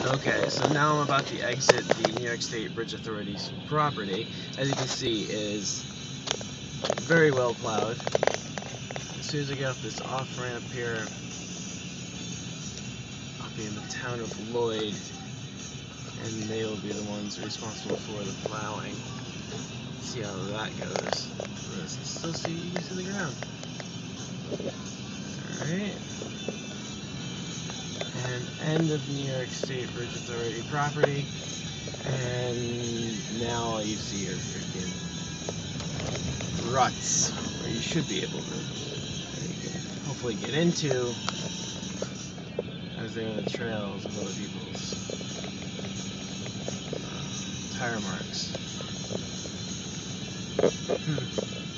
Okay, so now I'm about to exit the New York State Bridge Authority's property. As you can see, is very well plowed. As soon as I get off this off-ramp here, I'll be in the town of Lloyd, and they will be the ones responsible for the plowing. Let's see how that goes. You can see the ground. Alright. And end of New York State Bridge Authority property. And now all you see are freaking ruts, where you should be able to hopefully get into, as they are the trails of other people's tire marks.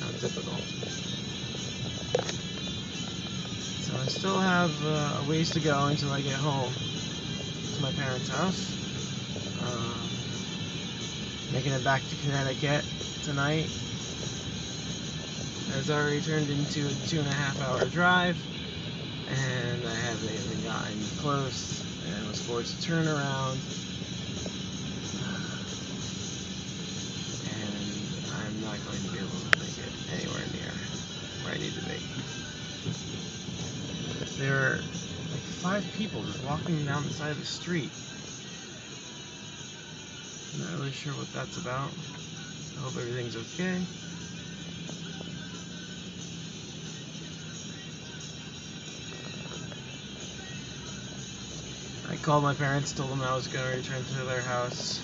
How typical. So I still have a ways to go until I get home to my parents' house. Making it back to Connecticut tonight has already turned into a 2.5-hour drive, and I haven't even gotten close and was forced to turn around, and I'm not going to be able to make it anywhere near where I need to be. There are like 5 people just walking down the side of the street. I'm not really sure what that's about. I hope everything's okay. I called my parents, told them I was going to return to their house.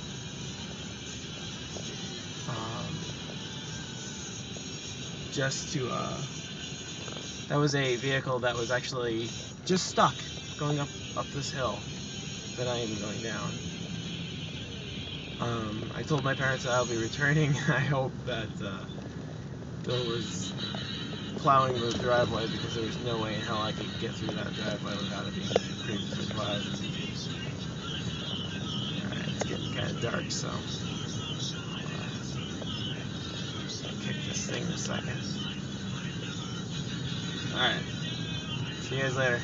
Just to, that was a vehicle that was actually just stuck going up this hill that I am going down. I told my parents that I'll be returning. I hope that Bill was plowing the driveway, because there was no way in hell I could get through that driveway without it being previously plowed. Alright, it's getting kind of dark, so I'll kick this thing in a second. Alright, see you guys later.